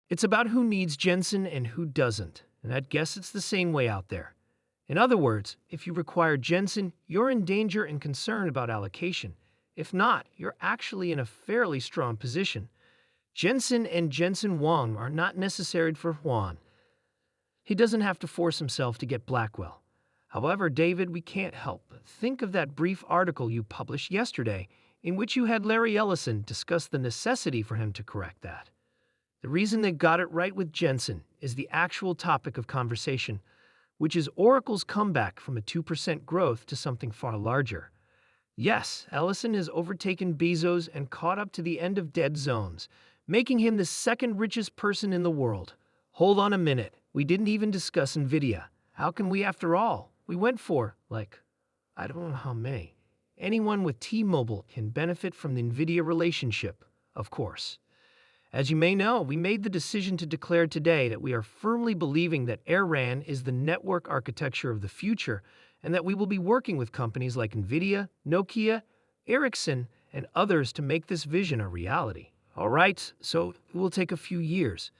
It's about who needs Jensen and who doesn't, and I'd guess it's the same way out there. In other words, if you require Jensen, you're in danger and concerned about allocation. If not, you're actually in a fairly strong position. Jensen and Jensen Huang are not necessary for Huan. He doesn't have to force himself to get Blackwell. However, David, we can't help but think of that brief article you published yesterday in which you had Larry Ellison discuss the necessity for him to correct that. The reason they got it right with Jensen is the actual topic of conversation, which is Oracle's comeback from a 2% growth to something far larger. Yes, Ellison has overtaken Bezos and caught up to the end of dead zones, making him the second richest person in the world. Hold on a minute, we didn't even discuss Nvidia. How can we after all? We went for, I don't know how many. Anyone with T-Mobile can benefit from the Nvidia relationship, of course. As you may know, we made the decision to declare today that we are firmly believing that AirRAN is the network architecture of the future and that we will be working with companies like Nvidia, Nokia, Ericsson, and others to make this vision a reality. All right, so it will take a few years.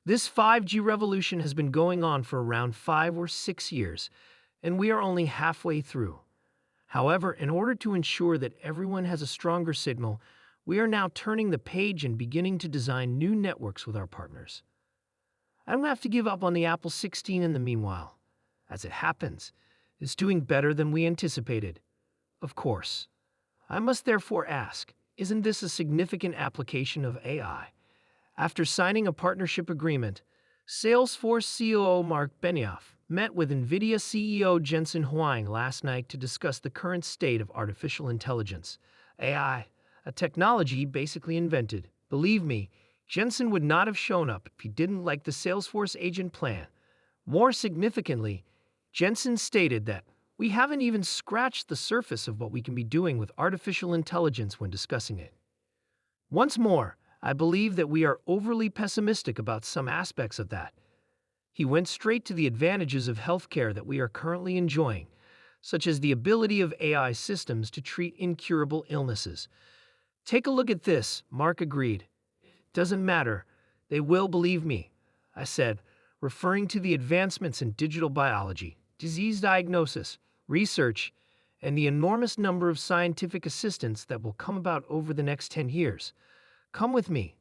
This 5G revolution has been going on for around 5 or 6 years, and we are only halfway through. However, in order to ensure that everyone has a stronger signal, we are now turning the page and beginning to design new networks with our partners. I don't have to give up on the Apple 16 in the meanwhile. As it happens, it's doing better than we anticipated. Of course. I must therefore ask, isn't this a significant application of AI? After signing a partnership agreement, Salesforce COO Mark Benioff met with Nvidia CEO Jensen Huang last night to discuss the current state of artificial intelligence, AI, a technology basically invented. Believe me, Jensen would not have shown up if he didn't like the Salesforce agent plan. More significantly, Jensen stated that we haven't even scratched the surface of what we can be doing with artificial intelligence when discussing it. Once more, I believe that we are overly pessimistic about some aspects of that. He went straight to the advantages of healthcare that we are currently enjoying, such as the ability of AI systems to treat incurable illnesses. Take a look at this, Mark agreed. Doesn't matter. They will believe me, I said, referring to the advancements in digital biology, disease diagnosis, research, and the enormous number of scientific assistants that will come about over the next 10 years. Come with me.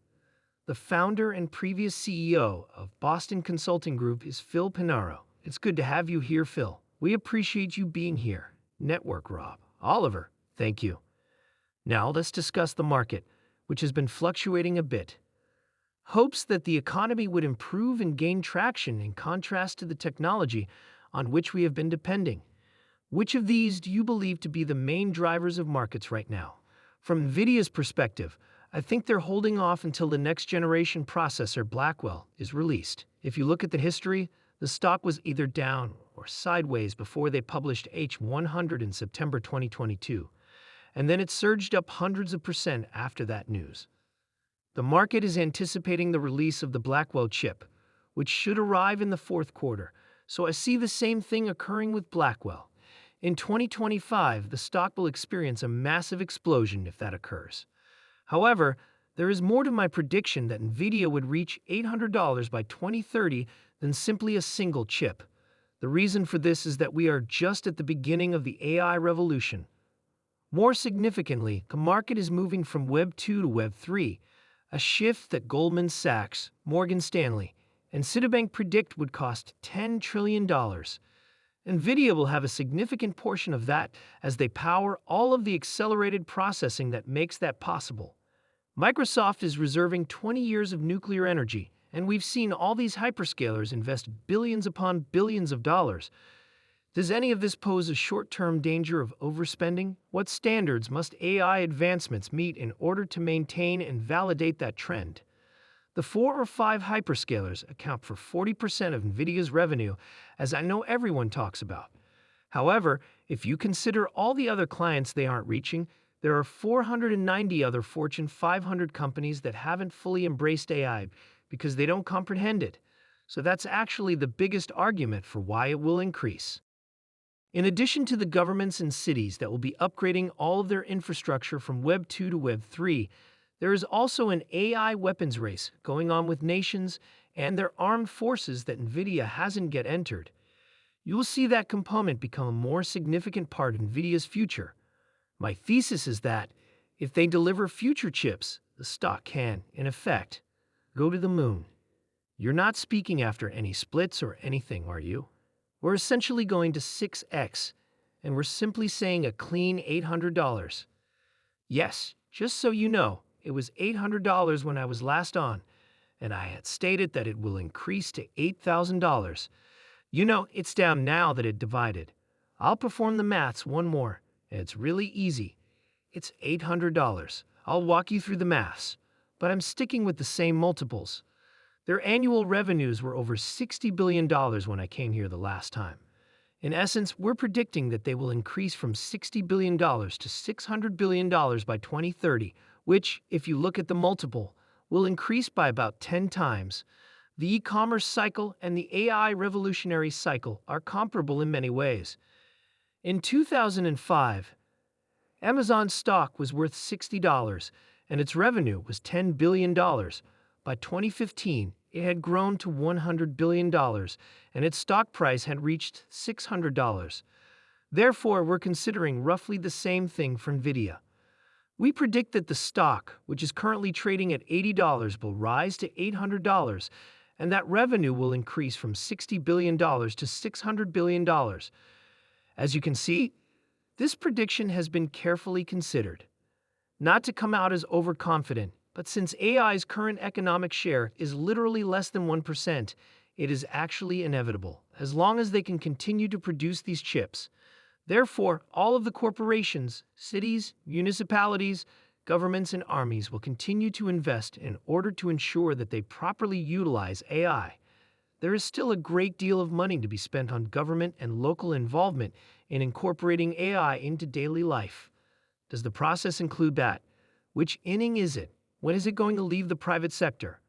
The founder and previous CEO of Boston Consulting Group is Phil Pinaro. It's good to have you here, Phil. We appreciate you being here. Network Rob. Oliver, thank you. Now let's discuss the market, which has been fluctuating a bit. Hopes that the economy would improve and gain traction in contrast to the technology on which we have been depending. Which of these do you believe to be the main drivers of markets right now? From Nvidia's perspective, I think they're holding off until the next generation processor, Blackwell, is released. If you look at the history, the stock was either down or sideways before they published H100 in September 2022. And then it surged up hundreds of percent after that news. The market is anticipating the release of the Blackwell chip, which should arrive in the fourth quarter, so I see the same thing occurring with Blackwell. In 2025, the stock will experience a massive explosion if that occurs. However, there is more to my prediction that Nvidia would reach $800 by 2030 than simply a single chip. The reason for this is that we are just at the beginning of the AI revolution. More significantly, the market is moving from Web 2 to Web 3, a shift that Goldman Sachs, Morgan Stanley, and Citibank predict would cost $10 trillion. Nvidia will have a significant portion of that as they power all of the accelerated processing that makes that possible. Microsoft is reserving 20 years of nuclear energy, and we've seen all these hyperscalers invest billions upon billions of dollars. Does any of this pose a short-term danger of overspending? What standards must AI advancements meet in order to maintain and validate that trend? The 4 or 5 hyperscalers account for 40% of Nvidia's revenue, as I know everyone talks about. However, if you consider all the other clients they aren't reaching, there are 490 other Fortune 500 companies that haven't fully embraced AI because they don't comprehend it. So that's actually the biggest argument for why it will increase. In addition to the governments and cities that will be upgrading all of their infrastructure from Web 2 to Web 3, There is also an AI weapons race going on with nations and their armed forces that Nvidia hasn't yet entered. You will see that component become a more significant part of Nvidia's future. My thesis is that if they deliver future chips, the stock can, in effect, go to the moon. You're not speaking after any splits or anything, are you? We're essentially going to 6x, and we're simply saying a clean $800. Yes, just so you know, it was $800 when I was last on, and I had stated that it will increase to $8,000. You know, it's down now that it divided. I'll perform the maths one more, and it's really easy. It's $800. I'll walk you through the maths, but I'm sticking with the same multiples. Their annual revenues were over $60 billion when I came here the last time. In essence, we're predicting that they will increase from $60 billion to $600 billion by 2030, which, if you look at the multiple, will increase by about 10 times. The e-commerce cycle and the AI revolutionary cycle are comparable in many ways. In 2005, Amazon's stock was worth $60 and its revenue was $10 billion. By 2015, it had grown to $100 billion and its stock price had reached $600. Therefore, we're considering roughly the same thing for Nvidia. We predict that the stock, which is currently trading at $80, will rise to $800, and that revenue will increase from $60 billion to $600 billion. As you can see, this prediction has been carefully considered. Not to come out as overconfident, but since AI's current economic share is literally less than 1%, it is actually inevitable, as long as they can continue to produce these chips. Therefore, all of the corporations, cities, municipalities, governments, and armies will continue to invest in order to ensure that they properly utilize AI. There is still a great deal of money to be spent on government and local involvement in incorporating AI into daily life. Does the process include that? Which inning is it? When is it going to leave the private sector?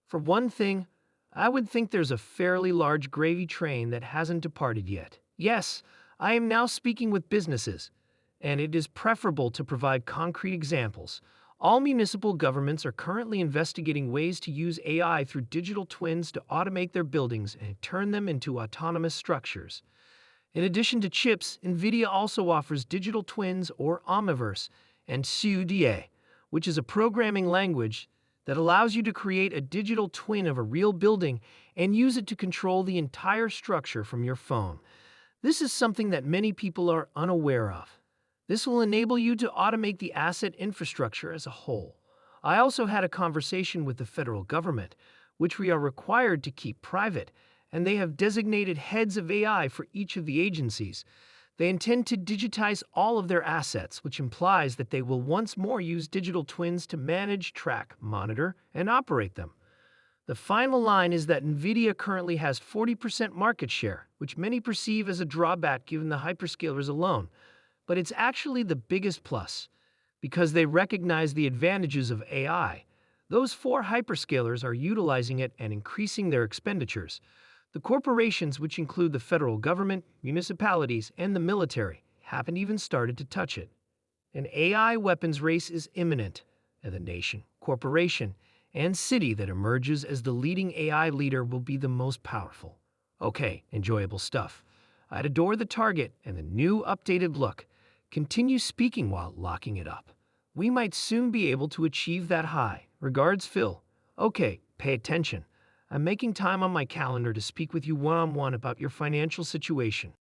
For one thing, I would think there's a fairly large gravy train that hasn't departed yet. Yes, I am now speaking with businesses, and it is preferable to provide concrete examples. All municipal governments are currently investigating ways to use AI through digital twins to automate their buildings and turn them into autonomous structures. In addition to chips, Nvidia also offers digital twins or Omniverse and NVDA, which is a programming language that allows you to create a digital twin of a real building and use it to control the entire structure from your phone. This is something that many people are unaware of. This will enable you to automate the asset infrastructure as a whole. I also had a conversation with the federal government, which we are required to keep private, and they have designated heads of AI for each of the agencies. They intend to digitize all of their assets, which implies that they will once more use digital twins to manage, track, monitor, and operate them. The final line is that Nvidia currently has 40% market share, which many perceive as a drawback given the hyperscalers alone. But it's actually the biggest plus, because they recognize the advantages of AI. Those 4 hyperscalers are utilizing it and increasing their expenditures. The corporations, which include the federal government, municipalities, and the military, haven't even started to touch it. An AI weapons race is imminent, and the nation, corporation, and city that emerges as the leading AI leader will be the most powerful. Okay, enjoyable stuff. I'd adore the target and the new updated look. Continue speaking while locking it up. We might soon be able to achieve that high. Regards, Phil. Okay, pay attention. I'm making time on my calendar to speak with you one-on-one about your financial situation.